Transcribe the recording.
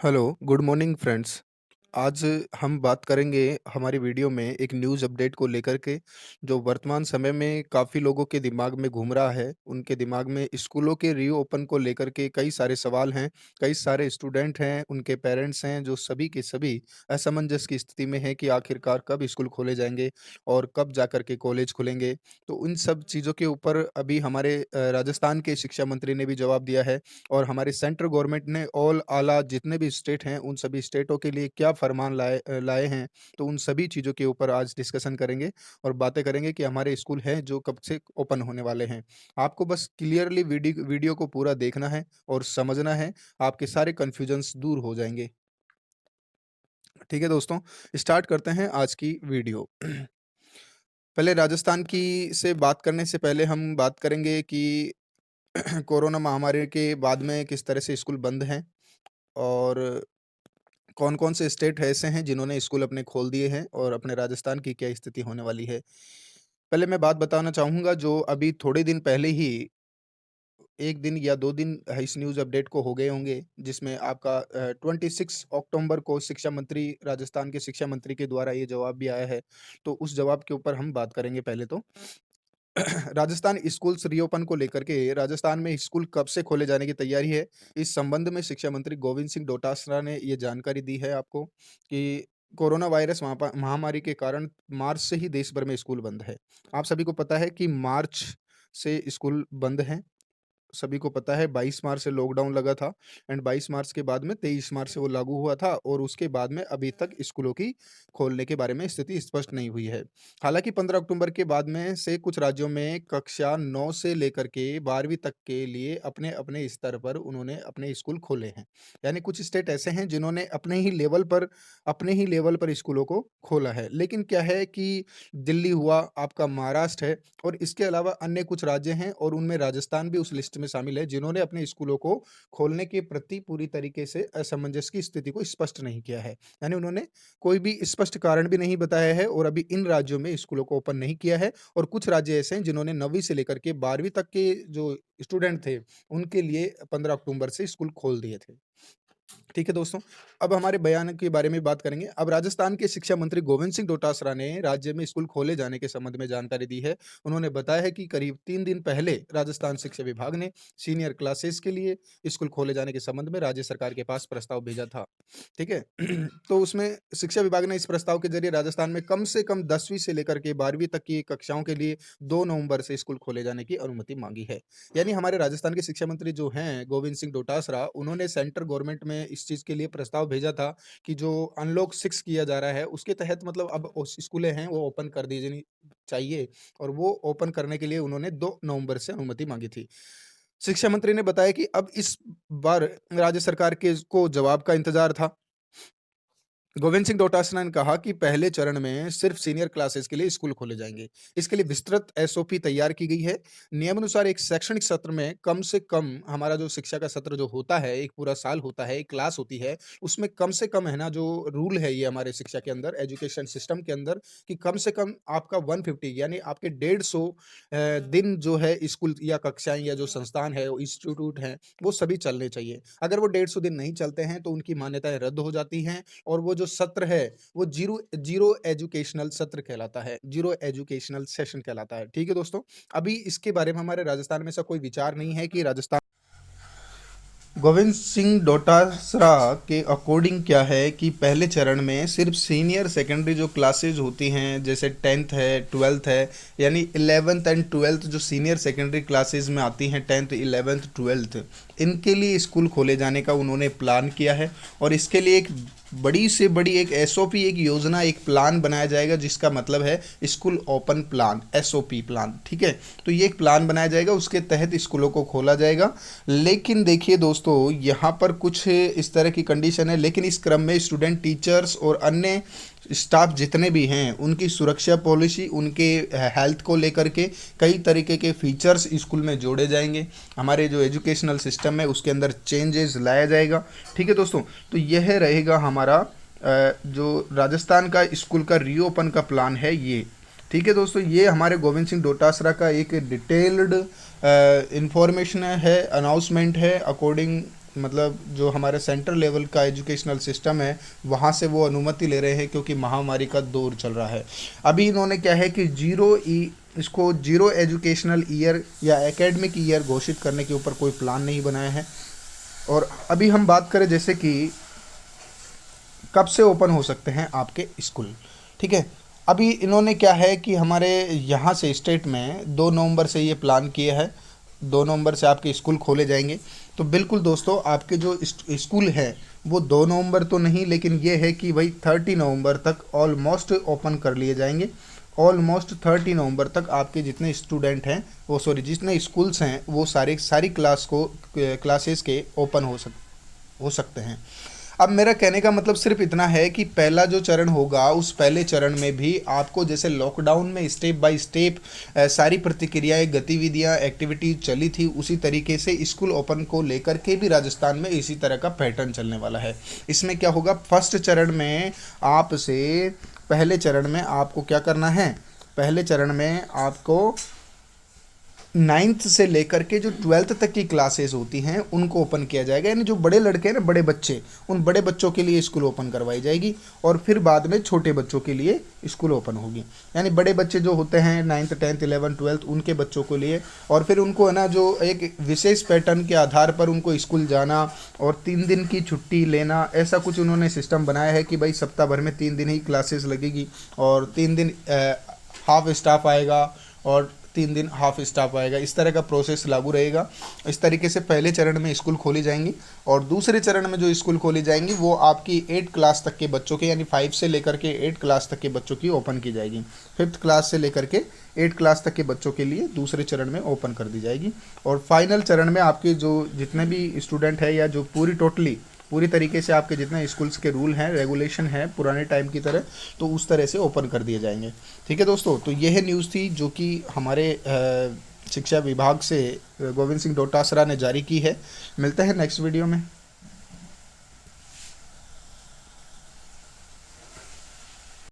Hello, good morning friends. आज हम बात करेंगे हमारी वीडियो में एक न्यूज़ अपडेट को लेकर के, जो वर्तमान समय में काफ़ी लोगों के दिमाग में घूम रहा है। उनके दिमाग में स्कूलों के रीओपन को लेकर के कई सारे सवाल हैं, कई सारे स्टूडेंट हैं, उनके पेरेंट्स हैं, जो सभी के सभी असमंजस की स्थिति में हैं कि आखिरकार कब स्कूल खोले जाएँगे और कब जाकर के कॉलेज खुलेंगे। तो उन सब चीज़ों के ऊपर अभी हमारे राजस्थान के शिक्षा मंत्री ने भी जवाब दिया है। और हमारी सेंट्रल गवर्नमेंट ने ऑल आला जितने भी स्टेट हैं, उन सभी स्टेटों के लिए क्या फरमान लाए हैं, तो उन सभी चीज़ों के ऊपर आज डिस्कशन करेंगे और बातें करेंगे कि हमारे स्कूल हैं जो कब से ओपन होने वाले हैं। आपको बस क्लियरली वीडियो को पूरा देखना है और समझना है, आपके सारे कन्फ्यूजन्स दूर हो जाएँगे। ठीक है दोस्तों, स्टार्ट करते हैं आज की वीडियो। पहले राजस्थान की से बात करने से पहले हम बात करेंगे कि कोरोना महामारी के बाद में किस तरह से स्कूल बंद हैं और कौन-कौन से स्टेट ऐसे हैं जिन्होंने स्कूल अपने खोल दिए हैं और अपने राजस्थान की क्या स्थिति होने वाली है। पहले मैं बात बताना चाहूँगा जो अभी थोड़े दिन पहले ही 1 दिन या 2 दिन इस न्यूज़ अपडेट को हो गए होंगे, जिसमें आपका 26 अक्टूबर को शिक्षा मंत्री राजस्थान के शिक्षा मंत्री के द्वारा ये जवाब भी आया है। तो उस जवाब के ऊपर हम बात करेंगे पहले तो। राजस्थान स्कूल्स रीओपन को लेकर के राजस्थान में स्कूल कब से खोले जाने की तैयारी है, इस संबंध में शिक्षा मंत्री गोविंद सिंह डोटासरा ने ये जानकारी दी है आपको कि कोरोना वायरस महामारी के कारण मार्च से ही देश भर में स्कूल बंद है। आप सभी को पता है कि मार्च से स्कूल बंद हैं। सभी को पता है 22 मार्च से लॉकडाउन लगा था एंड 22 मार्च के बाद में 23 मार्च से वो लागू हुआ था और उसके बाद में अभी तक स्कूलों की खोलने के बारे में स्थिति स्पष्ट नहीं हुई है। हालांकि 15 अक्टूबर के बाद में से कुछ राज्यों में कक्षा 9 से लेकर के 12वीं तक के लिए अपने अपने स्तर पर उन्होंने अपने स्कूल खोले हैं। यानी कुछ स्टेट ऐसे हैं जिन्होंने अपने ही लेवल पर स्कूलों को खोला है। लेकिन क्या है कि दिल्ली हुआ, आपका महाराष्ट्र है और इसके अलावा अन्य कुछ राज्य हैं और उनमें राजस्थान भी उस लिस्ट में शामिल है जिन्होंने अपने स्कूलों को खोलने के प्रति पूरी तरीके से असमंजस की स्थिति को स्पष्ट नहीं किया है। यानी उन्होंने कोई भी स्पष्ट कारण भी नहीं बताया है और अभी इन राज्यों में स्कूलों को ओपन नहीं किया है और कुछ राज्य ऐसे हैं जिन्होंने 9वीं से लेकर के 12वीं तक के जो स्टूडेंट थे, उनके लिए 15 अक्टूबर से स्कूल खोल दिए थे। ठीक है दोस्तों, अब हमारे बयान के बारे में बात करेंगे। अब राजस्थान के शिक्षा मंत्री गोविंद सिंह डोटासरा ने राज्य में स्कूल खोले जाने के संबंध में जानकारी दी है। उन्होंने बताया है कि करीब 3 दिन पहले राजस्थान शिक्षा विभाग ने सीनियर क्लासेस के लिए स्कूल खोले जाने के संबंध में राज्य सरकार के पास प्रस्ताव भेजा था। ठीक है? तो उसमें शिक्षा विभाग ने इस प्रस्ताव के ज़रिए राजस्थान में कम से कम 10वीं से लेकर के 12वीं तक की कक्षाओं के लिए 2 नवंबर से स्कूल खोले जाने की अनुमति माँगी है। यानी हमारे राजस्थान के शिक्षा मंत्री जो हैं गोविंद सिंह डोटासरा, उन्होंने सेंट्रल गवर्नमेंट में इस चीज़ के लिए प्रस्ताव भेजा था कि जो अनलॉक 6 किया जा रहा है उसके तहत मतलब अब उस स्कूलें हैं वो ओपन कर दी जानी चाहिए और वो ओपन करने के लिए उन्होंने 2 नवंबर से अनुमति मांगी थी। शिक्षा मंत्री ने बताया कि अब इस बार राज्य सरकार के को जवाब का इंतजार था। गोविंद सिंह डोटासरा ने कहा कि पहले चरण में सिर्फ सीनियर क्लासेस के लिए स्कूल खोले जाएंगे। इसके लिए विस्तृत एसओपी तैयार की गई है। नियमानुसार एक शैक्षणिक सत्र में कम से कम हमारा जो शिक्षा का सत्र जो होता है, एक पूरा साल होता है, एक क्लास होती है, उसमें कम से कम है ना जो रूल है ये हमारे शिक्षा के अंदर, एजुकेशन सिस्टम के अंदर कि कम से कम आपका 150 यानी आपके 150 दिन जो है स्कूल या कक्षाएँ या जो संस्थान है, इंस्टीट्यूट हैं, वो सभी चलने चाहिए। अगर वो 150 दिन नहीं चलते हैं, तो उनकी मान्यताएँ रद्द हो जाती हैं और वो जो सत्र है, वो जीरो जीरो एजुकेशनल सत्र कहलाता है, जीरो एजुकेशनल सेशन कहलाता है। ठीक है दोस्तों? अभी इसके बारे में हमारे राजस्थान में ऐसा कोई विचार नहीं है कि राजस्थान गोविंद सिंह डोटासरा के अकॉर्डिंग क्या है कि पहले चरण में सिर्फ सीनियर सेकेंडरी जो क्लासेज होती हैं जैसे 10th है 12th है यानी 11th एंड 12th जो सीनियर सेकेंडरी क्लासेज में आती हैं 10th 11th 12th इनके लिए स्कूल खोले जाने का उन्होंने प्लान किया है और इसके लिए एक बड़ी से बड़ी एक एसओपी एक योजना एक प्लान बनाया जाएगा जिसका मतलब है school open plan SOP plan. ठीक है, तो ये एक प्लान बनाया जाएगा उसके तहत स्कूलों को खोला जाएगा। लेकिन देखिए दोस्तों यहाँ पर कुछ इस तरह की कंडीशन है लेकिन इस क्रम में स्टूडेंट टीचर्स और अन्य स्टाफ जितने भी हैं उनकी सुरक्षा पॉलिसी उनके हेल्थ को लेकर के कई तरीके के फीचर्स स्कूल में जोड़े जाएंगे। हमारे जो एजुकेशनल सिस्टम है उसके अंदर चेंजेस लाया जाएगा। ठीक है दोस्तों, तो यह रहेगा हमारा जो राजस्थान का स्कूल का रीओपन का प्लान है ये। ठीक है दोस्तों, ये हमारे गोविंद सिंह डोटासरा का एक डिटेल्ड इंफॉर्मेशन है, अनाउंसमेंट है अकॉर्डिंग मतलब जो हमारे सेंट्रल लेवल का एजुकेशनल सिस्टम है वहाँ से वो अनुमति ले रहे हैं, क्योंकि महामारी का दौर चल रहा है। अभी इन्होंने क्या है कि इसको जीरो एजुकेशनल ईयर या एकेडमिक ईयर घोषित करने के ऊपर कोई प्लान नहीं बनाया है। और अभी हम बात करें जैसे कि कब से ओपन हो सकते हैं आपके स्कूल, ठीक है। अभी इन्होंने क्या है कि हमारे यहाँ से स्टेट में 2 नवंबर से ये प्लान किया है, 2 नवंबर से आपके स्कूल खोले जाएंगे। तो बिल्कुल दोस्तों, आपके जो स्कूल है वो 2 नवंबर तो नहीं, लेकिन ये है कि भाई 30 नवंबर तक ऑलमोस्ट ओपन कर लिए जाएंगे। ऑलमोस्ट 30 नवंबर तक आपके जितने स्टूडेंट हैं वो सॉरी जितने स्कूल्स हैं वो सारी क्लासेस के ओपन हो सकते हैं। अब मेरा कहने का मतलब सिर्फ इतना है कि पहला जो चरण होगा उस पहले चरण में भी आपको जैसे लॉकडाउन में स्टेप बाय स्टेप सारी प्रतिक्रियाएं, गतिविधियां, एक्टिविटी चली थी, उसी तरीके से स्कूल ओपन को लेकर के भी राजस्थान में इसी तरह का पैटर्न चलने वाला है। इसमें क्या होगा, फर्स्ट चरण में पहले चरण में आपको क्या करना है, पहले चरण में आपको 9th से लेकर के जो 12th तक की क्लासेस होती हैं उनको ओपन किया जाएगा। यानी जो बड़े लड़के हैं ना, बड़े बच्चे, उन बड़े बच्चों के लिए स्कूल ओपन करवाई जाएगी, और फिर बाद में छोटे बच्चों के लिए स्कूल ओपन होगी। यानी बड़े बच्चे जो होते हैं 9th 10th 11th 12th उनके बच्चों को लिए, और फिर उनको है ना जो एक विशेष पैटर्न के आधार पर उनको स्कूल जाना और 3 दिन की छुट्टी लेना, ऐसा कुछ उन्होंने सिस्टम बनाया है कि भाई सप्ताह भर में 3 दिन ही क्लासेस लगेगी, और 3 दिन हाफ स्टाफ आएगा और 3 दिन हाफ स्टाफ आएगा। इस तरह का प्रोसेस लागू रहेगा। इस तरीके से पहले चरण में स्कूल खोली जाएंगी, और दूसरे चरण में जो स्कूल खोली जाएंगी वो आपकी 8 क्लास तक के बच्चों के, यानी 5 से लेकर के 8 क्लास तक के बच्चों की ओपन की जाएगी। 5th क्लास से लेकर के 8 क्लास तक के बच्चों के लिए दूसरे चरण में ओपन कर दी जाएगी। और फाइनल चरण में आपके जो जितने भी स्टूडेंट है, या जो पूरी तरीके से आपके जितने स्कूल्स के रूल हैं, रेगुलेशन हैं पुराने टाइम की तरह, तो उस तरह से ओपन कर दिए जाएंगे। ठीक है दोस्तों, तो यह न्यूज़ थी जो कि हमारे शिक्षा विभाग से गोविंद सिंह डोटासरा ने जारी की है। मिलते हैं नेक्स्ट वीडियो में।